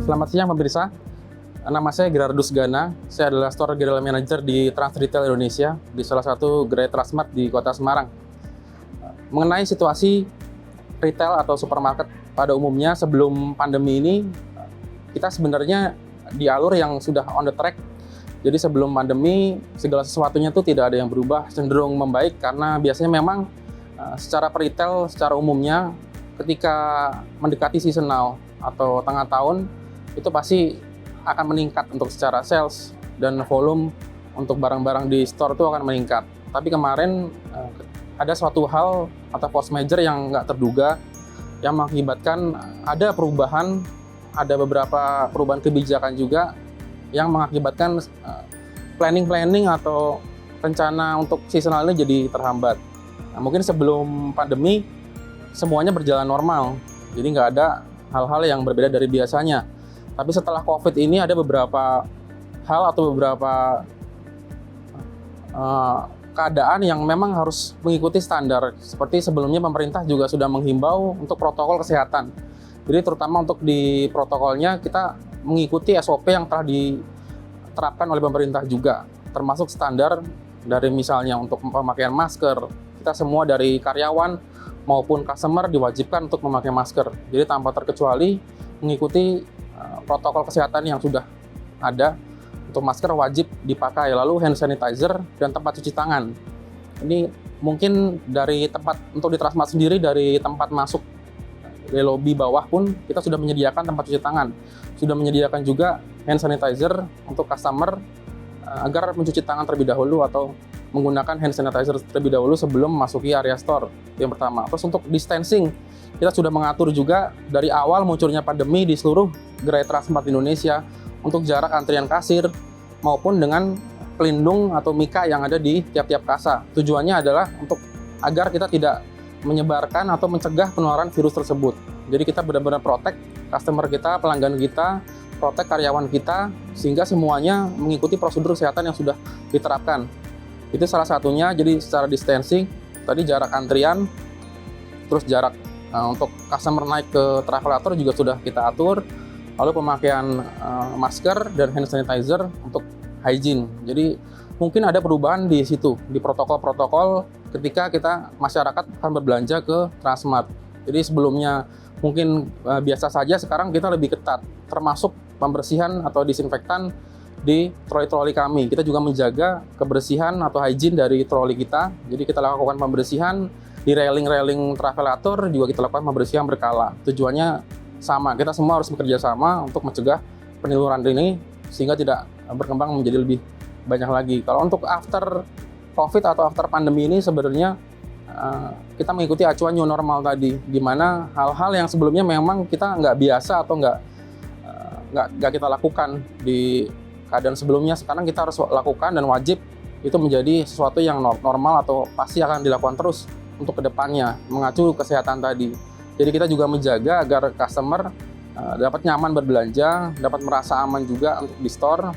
Selamat siang pemirsa, nama saya Gerardus Gana. Saya adalah Store General Manager di Trans Retail Indonesia di salah satu gerai Transmart di Kota Semarang. Mengenai situasi retail atau supermarket pada umumnya sebelum pandemi ini, kita sebenarnya di alur yang sudah on the track. Jadi sebelum pandemi, segala sesuatunya itu tidak ada yang berubah, cenderung membaik karena biasanya memang secara peritel, secara umumnya ketika mendekati seasonal atau tengah tahun, itu pasti akan meningkat untuk secara sales dan volume untuk barang-barang di store itu akan meningkat. Tapi kemarin ada suatu hal atau force major yang nggak terduga yang mengakibatkan ada perubahan, ada beberapa perubahan kebijakan juga yang mengakibatkan planning atau rencana untuk seasonal ini jadi terhambat. Nah, mungkin sebelum pandemi semuanya berjalan normal, jadi nggak ada hal-hal yang berbeda dari biasanya. Tapi setelah COVID ini ada beberapa hal atau beberapa keadaan yang memang harus mengikuti standar. Seperti sebelumnya pemerintah juga sudah menghimbau untuk protokol kesehatan. Jadi terutama untuk di protokolnya kita mengikuti SOP yang telah diterapkan oleh pemerintah juga. Termasuk standar dari misalnya untuk pemakaian masker. Kita semua dari karyawan maupun customer diwajibkan untuk memakai masker. Jadi tanpa terkecuali mengikuti protokol kesehatan yang sudah ada. Untuk masker wajib dipakai, lalu hand sanitizer dan tempat cuci tangan. Ini mungkin dari tempat untuk di Transmart sendiri, dari tempat masuk di lobi bawah pun kita sudah menyediakan tempat cuci tangan. Sudah menyediakan juga hand sanitizer untuk customer agar mencuci tangan terlebih dahulu atau menggunakan hand sanitizer terlebih dahulu sebelum memasuki area store. Yang pertama. Terus untuk distancing, kita sudah mengatur juga dari awal munculnya pandemi di seluruh gerai Transmart Indonesia untuk jarak antrian kasir maupun dengan pelindung atau mika yang ada di tiap-tiap kasa. Tujuannya adalah untuk agar kita tidak menyebarkan atau mencegah penularan virus tersebut. Jadi kita benar-benar protect customer kita, pelanggan kita, protect karyawan kita, sehingga semuanya mengikuti prosedur kesehatan yang sudah diterapkan. Itu salah satunya, jadi secara distancing, tadi jarak antrian, terus jarak untuk customer naik ke travelator juga sudah kita atur, lalu pemakaian masker dan hand sanitizer untuk hygiene. Jadi mungkin ada perubahan di situ, di protokol-protokol ketika kita masyarakat akan berbelanja ke Transmart. Jadi sebelumnya mungkin biasa saja, sekarang kita lebih ketat, termasuk pembersihan atau disinfektan di troli-troli kami. Kita juga menjaga kebersihan atau hygiene dari troli kita. Jadi kita lakukan pembersihan di railing-railing travelator, juga kita lakukan pembersihan berkala. Tujuannya sama, kita semua harus bekerja sama untuk mencegah penularan ini sehingga tidak berkembang menjadi lebih banyak lagi. Kalau untuk after COVID atau after pandemi ini sebenarnya kita mengikuti acuan new normal tadi, di mana hal-hal yang sebelumnya memang kita nggak biasa atau nggak kita lakukan di keadaan sebelumnya, sekarang kita harus lakukan dan wajib itu menjadi sesuatu yang normal atau pasti akan dilakukan terus untuk kedepannya, mengacu kesehatan tadi. Jadi kita juga menjaga agar customer dapat nyaman berbelanja, dapat merasa aman juga untuk di store.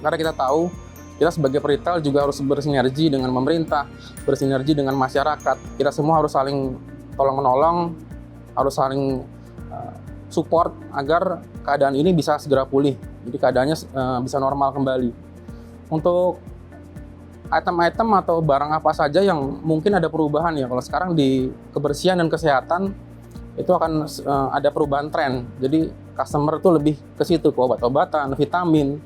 Karena kita tahu, kita sebagai peritel juga harus bersinergi dengan pemerintah, bersinergi dengan masyarakat. Kita semua harus saling tolong-menolong, harus saling support agar keadaan ini bisa segera pulih. Jadi keadaannya bisa normal kembali. Untuk item-item atau barang apa saja yang mungkin ada perubahan ya, kalau sekarang di kebersihan dan kesehatan itu akan ada perubahan tren. Jadi customer itu lebih ke situ, ke obat-obatan, vitamin,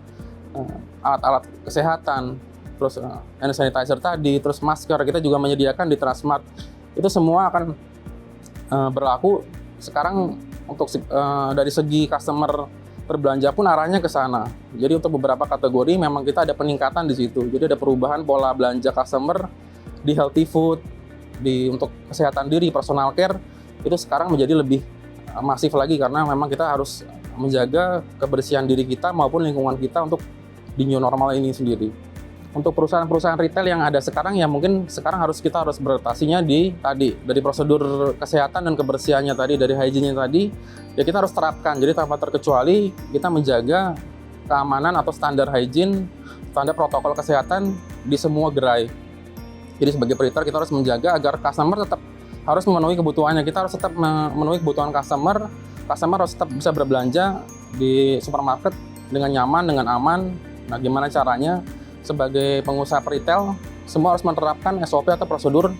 alat-alat kesehatan, terus hand sanitizer tadi, terus masker kita juga menyediakan di Transmart. Itu semua akan berlaku sekarang untuk dari segi customer berbelanja pun arahnya ke sana. Jadi untuk beberapa kategori memang kita ada peningkatan di situ. Jadi ada perubahan pola belanja customer di healthy food, untuk kesehatan diri, personal care, itu sekarang menjadi lebih masif lagi karena memang kita harus menjaga kebersihan diri kita maupun lingkungan kita untuk di new normal ini sendiri. Untuk perusahaan-perusahaan retail yang ada sekarang ya mungkin sekarang kita harus beradaptasinya dari prosedur kesehatan dan kebersihannya tadi, dari hygiene-nya tadi, ya kita harus terapkan. Jadi tanpa terkecuali kita menjaga keamanan atau standar hygiene, standar protokol kesehatan di semua gerai. Jadi sebagai retail kita harus menjaga agar customer tetap harus memenuhi kebutuhannya. Kita harus tetap memenuhi kebutuhan customer harus tetap bisa berbelanja di supermarket dengan nyaman, dengan aman. Nah, gimana caranya sebagai pengusaha retail semua harus menerapkan SOP atau prosedur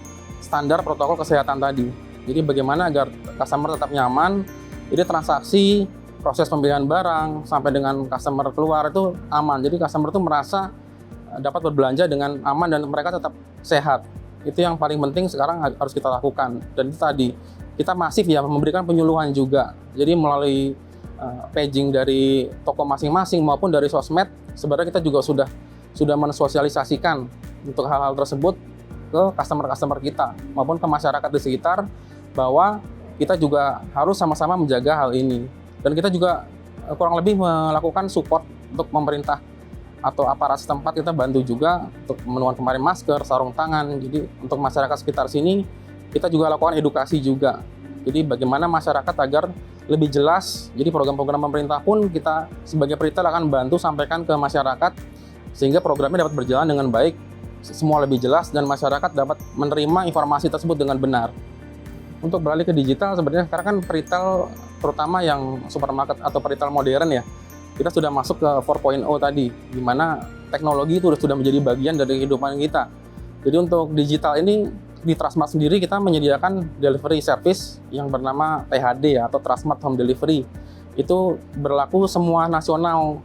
standar protokol kesehatan tadi. Jadi bagaimana agar customer tetap nyaman, jadi transaksi, proses pembelian barang sampai dengan customer keluar itu aman. Jadi customer itu merasa dapat berbelanja dengan aman dan mereka tetap sehat. Itu yang paling penting sekarang harus kita lakukan. Dan itu tadi kita masif ya memberikan penyuluhan juga. Jadi melalui paging dari toko masing-masing maupun dari sosmed, sebenarnya kita juga sudah mensosialisasikan untuk hal-hal tersebut ke customer-customer kita maupun ke masyarakat di sekitar, bahwa kita juga harus sama-sama menjaga hal ini. Dan kita juga kurang lebih melakukan support untuk pemerintah atau aparat setempat, kita bantu juga untuk menemukan kemarin masker, sarung tangan. Jadi untuk masyarakat sekitar sini kita juga lakukan edukasi juga. Jadi bagaimana masyarakat agar lebih jelas. Jadi program-program pemerintah pun kita sebagai retail akan bantu sampaikan ke masyarakat sehingga programnya dapat berjalan dengan baik, semua lebih jelas dan masyarakat dapat menerima informasi tersebut dengan benar. Untuk beralih ke digital, sebenarnya sekarang kan retail terutama yang supermarket atau retail modern ya, kita sudah masuk ke 4.0 tadi, di mana teknologi itu sudah menjadi bagian dari kehidupan kita. Jadi untuk digital ini di Transmart sendiri kita menyediakan delivery service yang bernama THD ya, atau Transmart Home Delivery. Itu berlaku semua nasional.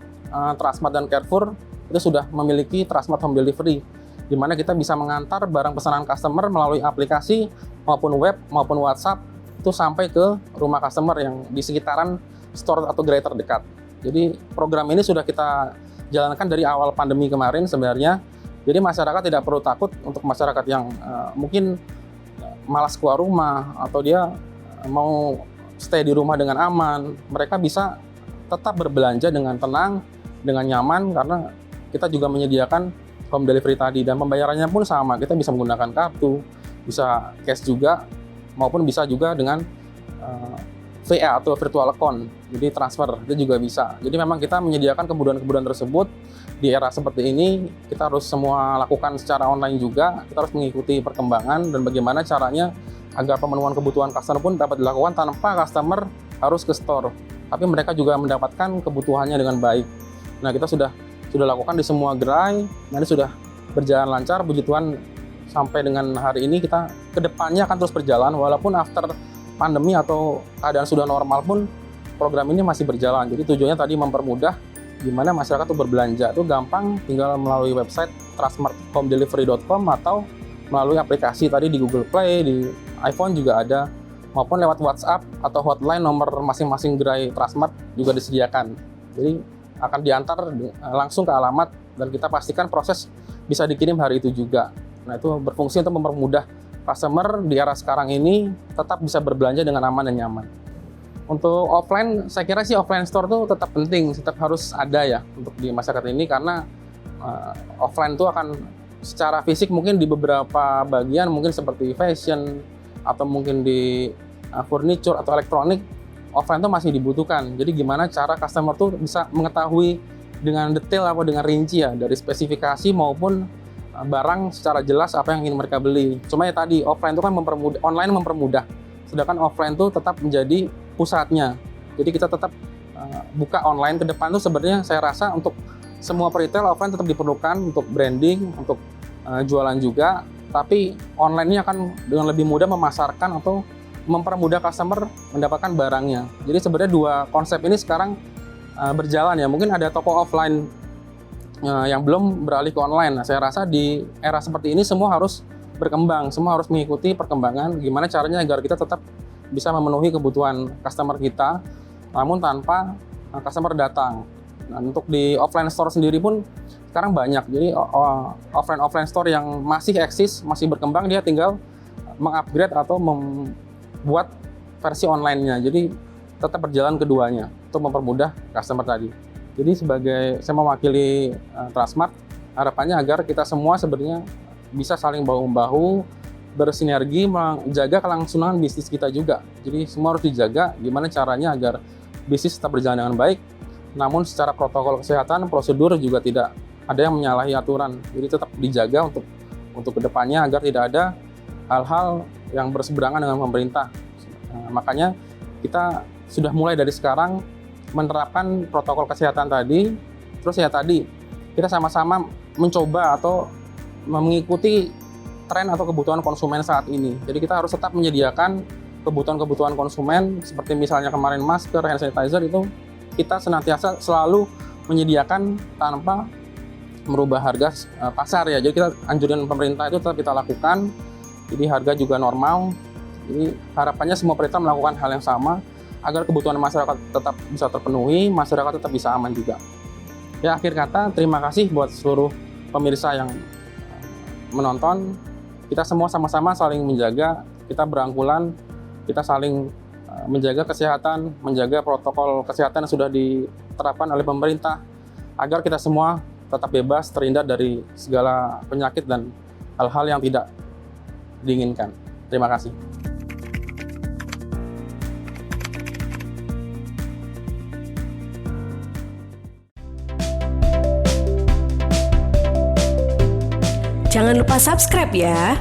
Transmart dan Carrefour itu sudah memiliki Transmart Home Delivery, di mana kita bisa mengantar barang pesanan customer melalui aplikasi maupun web maupun WhatsApp itu sampai ke rumah customer yang di sekitaran store atau gerai terdekat. Jadi program ini sudah kita jalankan dari awal pandemi kemarin sebenarnya. Jadi masyarakat tidak perlu takut. Untuk masyarakat yang mungkin malas keluar rumah atau dia mau stay di rumah dengan aman, mereka bisa tetap berbelanja dengan tenang, dengan nyaman, karena kita juga menyediakan home delivery tadi, dan pembayarannya pun sama. Kita bisa menggunakan kartu, bisa cash juga, maupun bisa juga dengan VA atau virtual account, jadi transfer itu juga bisa. Jadi memang kita menyediakan kemudahan-kemudahan tersebut. Di era seperti ini kita harus semua lakukan secara online juga. Kita harus mengikuti perkembangan dan bagaimana caranya agar pemenuhan kebutuhan customer pun dapat dilakukan tanpa customer harus ke store, tapi mereka juga mendapatkan kebutuhannya dengan baik. Nah, kita sudah lakukan di semua gerai, nanti sudah berjalan lancar. Puji Tuhan sampai dengan hari ini kita kedepannya akan terus berjalan walaupun after pandemi atau keadaan sudah normal pun program ini masih berjalan. Jadi tujuannya tadi mempermudah gimana masyarakat tuh berbelanja itu gampang, tinggal melalui website transmarthomedelivery.com atau melalui aplikasi tadi di Google Play, di iPhone juga ada, maupun lewat WhatsApp atau hotline nomor masing-masing gerai Transmart juga disediakan. Jadi akan diantar langsung ke alamat dan kita pastikan proses bisa dikirim hari itu juga. Nah, itu berfungsi untuk mempermudah customer di era sekarang ini tetap bisa berbelanja dengan aman dan nyaman. Untuk offline, saya kira sih offline store itu tetap penting, tetap harus ada ya untuk di masyarakat ini, karena offline itu akan secara fisik mungkin di beberapa bagian mungkin seperti fashion atau mungkin di furniture atau elektronik, offline itu masih dibutuhkan. Jadi gimana cara customer tuh bisa mengetahui dengan detail apa dengan rinci ya, dari spesifikasi maupun barang secara jelas apa yang ingin mereka beli. Cuma ya tadi offline itu kan mempermudah, online mempermudah, sedangkan offline itu tetap menjadi pusatnya. Jadi kita tetap buka online ke depan tuh sebenarnya saya rasa untuk semua retail offline tetap diperlukan untuk branding, untuk jualan juga, tapi online ini akan dengan lebih mudah memasarkan atau mempermudah customer mendapatkan barangnya. Jadi sebenarnya dua konsep ini sekarang berjalan ya. Mungkin ada toko offline yang belum beralih ke online. Nah, saya rasa di era seperti ini semua harus berkembang, semua harus mengikuti perkembangan gimana caranya agar kita tetap bisa memenuhi kebutuhan customer kita, namun tanpa customer datang. Nah, untuk di offline store sendiri pun sekarang banyak. Jadi offline store yang masih eksis, masih berkembang, dia tinggal mengupgrade atau membuat versi online-nya. Jadi tetap berjalan keduanya untuk mempermudah customer tadi. Jadi sebagai saya mewakili Transmart, harapannya agar kita semua sebenarnya bisa saling bahu-membahu, bersinergi, menjaga kelangsungan bisnis kita juga. Jadi semua harus dijaga gimana caranya agar bisnis tetap berjalan dengan baik, namun secara protokol kesehatan, prosedur juga tidak ada yang menyalahi aturan. Jadi tetap dijaga untuk kedepannya agar tidak ada hal-hal yang berseberangan dengan pemerintah. Makanya kita sudah mulai dari sekarang menerapkan protokol kesehatan tadi. Terus ya tadi kita sama-sama mencoba atau mengikuti tren atau kebutuhan konsumen saat ini. Jadi kita harus tetap menyediakan kebutuhan-kebutuhan konsumen seperti misalnya kemarin masker, hand sanitizer itu kita senantiasa selalu menyediakan tanpa merubah harga pasar ya. Jadi kita anjuran pemerintah itu tetap kita lakukan. Jadi harga juga normal. Jadi harapannya semua pemerintah melakukan hal yang sama agar kebutuhan masyarakat tetap bisa terpenuhi, masyarakat tetap bisa aman juga. Ya akhir kata terima kasih buat seluruh pemirsa yang menonton. Kita semua sama-sama saling menjaga, kita berangkulan, kita saling menjaga kesehatan, menjaga protokol kesehatan yang sudah diterapkan oleh pemerintah agar kita semua tetap bebas, terhindar dari segala penyakit dan hal-hal yang tidak diinginkan. Terima kasih. Jangan lupa subscribe ya.